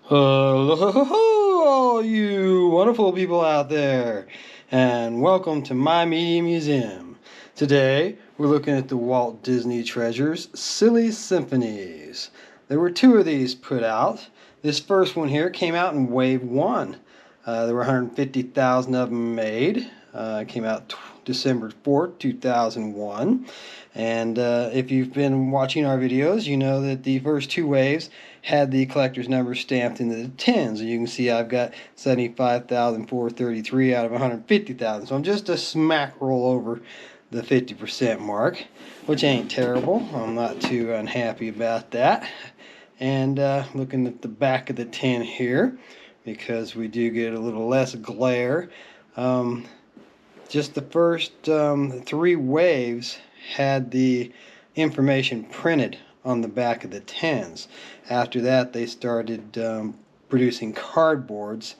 Hello, all you wonderful people out there, and welcome to my Media Museum. Today, we're looking at the Walt Disney Treasures Silly Symphonies. There were two of these put out. This first one here came out in Wave 1. There were 150,000 of them made. It came out December 4th, 2001. And if you've been watching our videos, you know that the first two waves had the collector's number stamped into the tens. And you can see I've got 75,433 out of 150,000. So I'm just a smack roll over the 50% mark, which ain't terrible. I'm not too unhappy about that. And looking at the back of the tin here, because we do get a little less glare. Just the first three waves had the information printed on the back of the tins. After that, they started producing cardboards,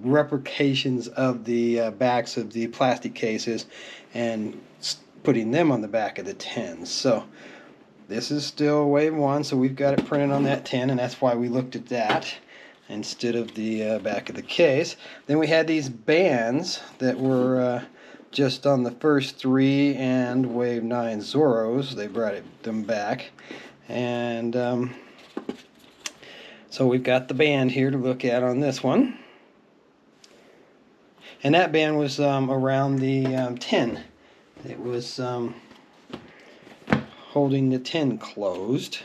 replications of the backs of the plastic cases, and putting them on the back of the tins. So this is still wave 1, so we've got it printed on that tin, and that's why we looked at that instead of the back of the case. Then we had these bands that were just on the first three and Wave 9 Zorros. They brought them back. And so we've got the band here to look at on this one. And that band was around the 10. It was holding the 10 closed.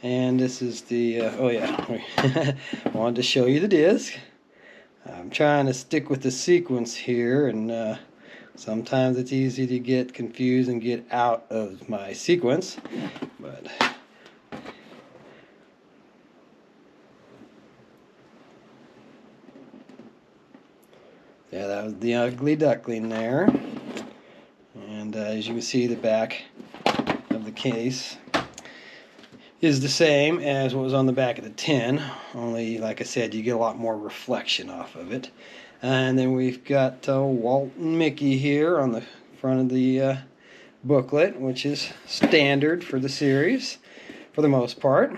And this is the, oh yeah, wanted to show you the disc. I'm trying to stick with the sequence here, and sometimes it's easy to get confused and get out of my sequence, but yeah, that was the ugly duckling there. And as you can see, the back of the case is the same as what was on the back of the tin, only, like I said, you get a lot more reflection off of it. And then we've got Walt and Mickey here on the front of the booklet, which is standard for the series for the most part.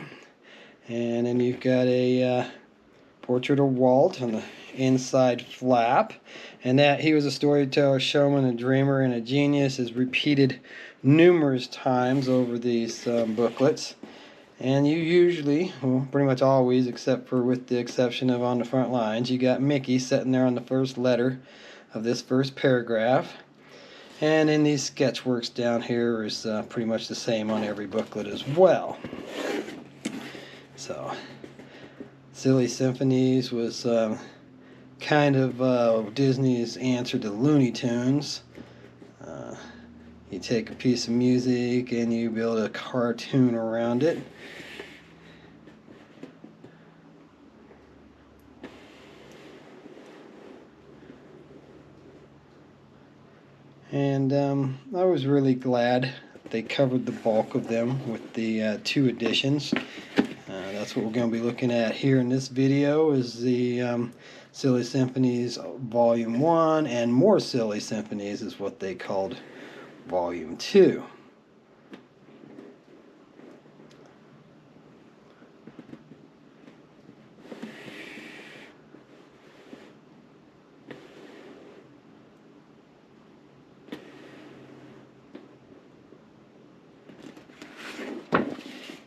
And then you've got a portrait of Walt on the inside flap, and that he was a storyteller, showman, a dreamer, and a genius is repeated numerous times over these booklets. And you usually, well, pretty much always, except for with the exception of on the front lines, you got Mickey sitting there on the first letter of this first paragraph. And in these sketchworks down here is pretty much the same on every booklet as well. So, Silly Symphonies was kind of Disney's answer to Looney Tunes. You take a piece of music and you build a cartoon around it. And I was really glad they covered the bulk of them with the two editions. That's what we're going to be looking at here in this video, is the Silly Symphonies Volume 1, and More Silly Symphonies is what they called Volume 2.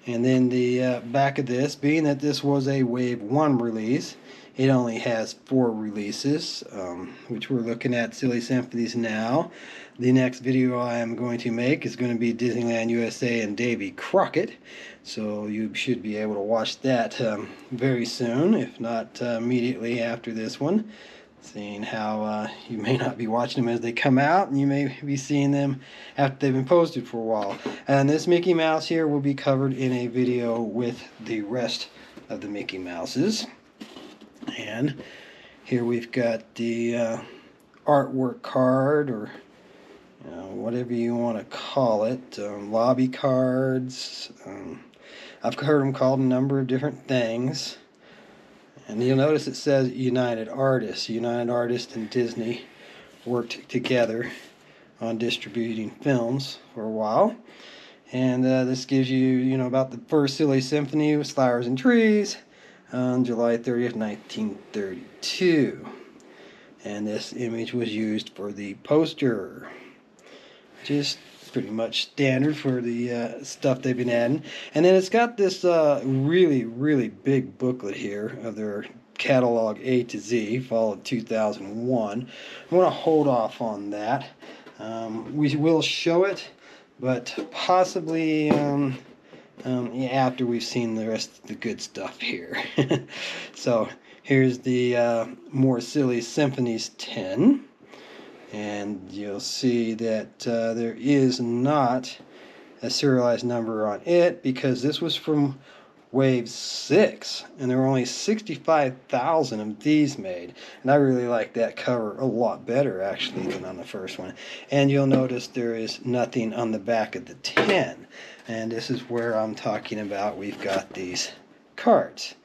And then the back of this, being that this was a Wave 1 release, it only has 4 releases, which we're looking at Silly Symphonies now. The next video I am going to make is going to be Disneyland USA and Davy Crockett, so you should be able to watch that very soon, if not immediately after this one, seeing how you may not be watching them as they come out, and you may be seeing them after they've been posted for a while. And this Mickey Mouse here will be covered in a video with the rest of the Mickey Mouses. And here we've got the artwork card, or whatever you want to call it, lobby cards. I've heard them called a number of different things. And you'll notice it says United Artists. United Artists and Disney worked together on distributing films for a while. And this gives you, about the first Silly Symphony with Flowers and Trees, on July 30th, 1932. And this image was used for the poster. Just pretty much standard for the stuff they've been adding. And then it's got this really, really big booklet here of their catalog A to Z, fall of 2001. I want to hold off on that. We will show it, but possibly after we've seen the rest of the good stuff here. So here's the more Silly Symphonies 10. And you'll see that there is not a serialized number on it because this was from Wave 6, and there were only 65,000 of these made. And I really like that cover a lot better, actually, than on the first one. And you'll notice there is nothing on the back of the 10. And this is where I'm talking about we've got these cards.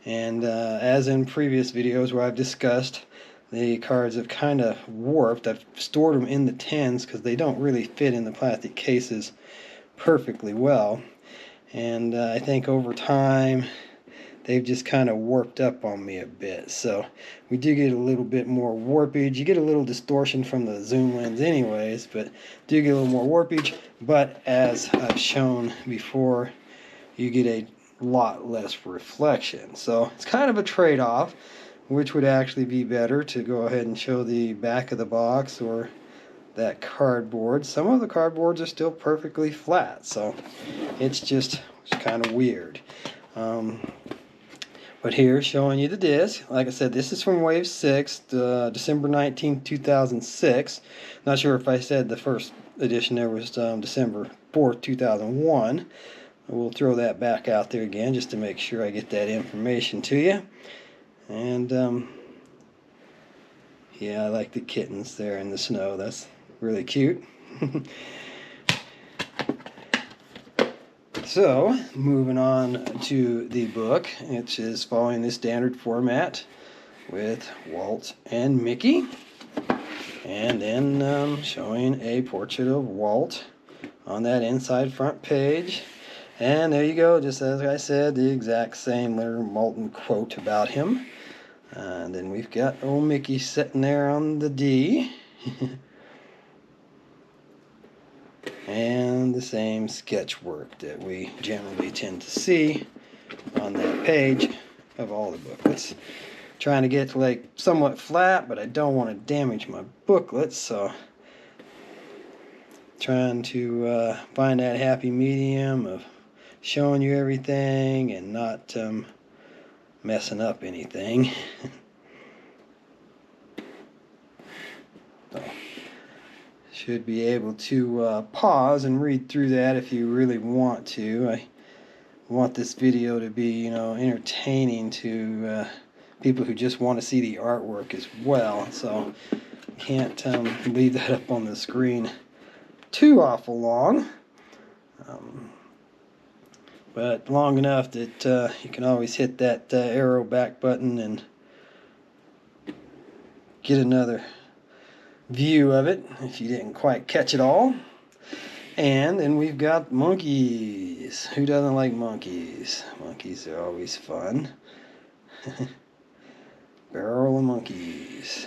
And as in previous videos where I've discussed, the cards have kind of warped. I've stored them in the 10s because they don't really fit in the plastic cases perfectly well. And I think over time they've just kind of warped up on me a bit. So we do get a little bit more warpage. You get a little distortion from the zoom lens anyways, but do get a little more warpage. But as I've shown before, you get a lot less reflection. So it's kind of a trade-off. Which would actually be better, to go ahead and show the back of the box or that cardboard? Some of the cardboards are still perfectly flat, so it's just kind of weird. But here, showing you the disc. Like I said, this is from Wave 6, December 19, 2006. Not sure if I said the first edition there was December 4th, 2001. We'll throw that back out there again just to make sure I get that information to you. And yeah, I like the kittens there in the snow. That's really cute. So, moving on to the book, which is following the standard format with Walt and Mickey. And then showing a portrait of Walt on that inside front page. And there you go, just as I said, the exact same Leonard Maltin quote about him. And then we've got old Mickey sitting there on the D. And the same sketch work that we generally tend to see on that page of all the booklets. Trying to get like somewhat flat, but I don't want to damage my booklets, so trying to find that happy medium of showing you everything and not messing up anything. So, should be able to pause and read through that if you really want to. I want this video to be, entertaining to people who just want to see the artwork as well. So can't leave that up on the screen too awful long. But long enough that you can always hit that arrow back button and get another view of it if you didn't quite catch it all. And then we've got monkeys. Who doesn't like monkeys? Monkeys are always fun. Barrel of monkeys.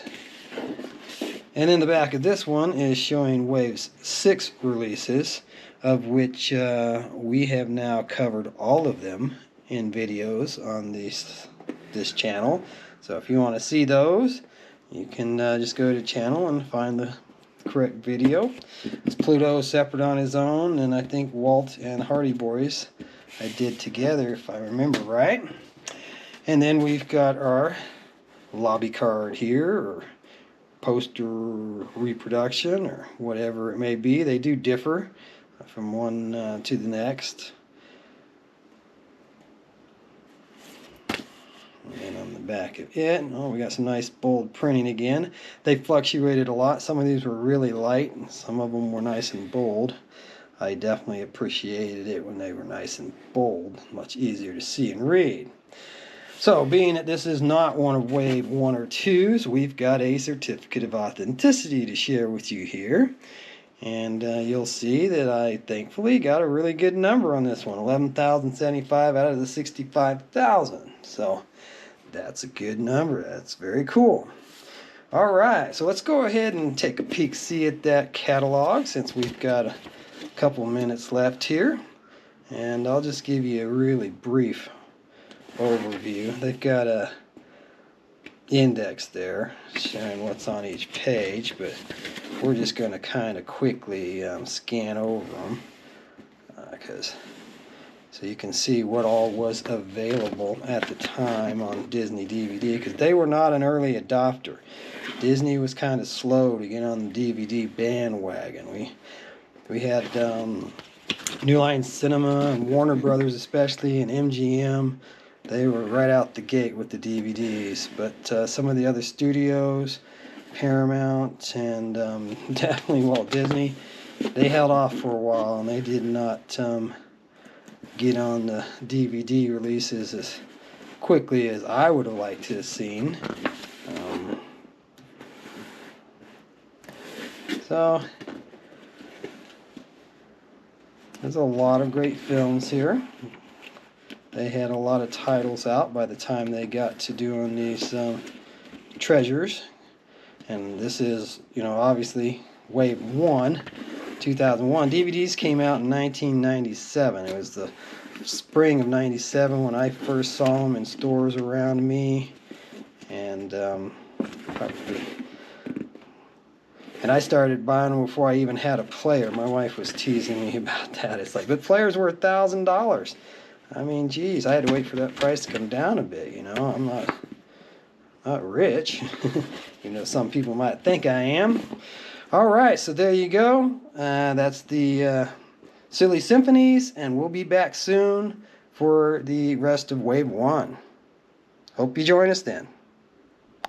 And in the back of this one is showing Wave's 6 releases, of which we have now covered all of them in videos on this channel. So if you want to see those, you can just go to channel and find the correct video. It's Pluto separate on his own, and I think Walt and Hardy Boys I did together, if I remember right. And then we've got our lobby card here, or poster reproduction, or whatever it may be. They do differ from one to the next. And on the back of it, we got some nice bold printing again. They fluctuated a lot. Some of these were really light, and some of them were nice and bold. I definitely appreciated it when they were nice and bold. Much easier to see and read. So, being that this is not one of Wave 1 or 2's, we've got a certificate of authenticity to share with you here. And you'll see that I thankfully got a really good number on this one, 11,075 out of the 65,000. So that's a good number. That's very cool. All right, so let's go ahead and take a peek, see at that catalog since we've got a couple minutes left here. And I'll just give you a really brief overview. They've got a index there showing what's on each page, but we're just going to kind of quickly scan over them so you can see what all was available at the time on Disney DVD, because they were not an early adopter. Disney was kind of slow to get on the DVD bandwagon. We had New Line Cinema and Warner Brothers especially, and MGM. They were right out the gate with the DVDs, but some of the other studios, Paramount and definitely Walt Disney, they held off for a while, and they did not get on the DVD releases as quickly as I would have liked to have seen. So there's a lot of great films here. They had a lot of titles out by the time they got to doing these treasures. And this is, obviously Wave 1, 2001. DVDs came out in 1997. It was the spring of 97 when I first saw them in stores around me. And I started buying them before I even had a player. My wife was teasing me about that. It's like, but players were $1,000. I mean, geez, I had to wait for that price to come down a bit, I'm not rich, even though some people might think I am. All right, so there you go. That's the Silly Symphonies, and we'll be back soon for the rest of Wave 1. Hope you join us then.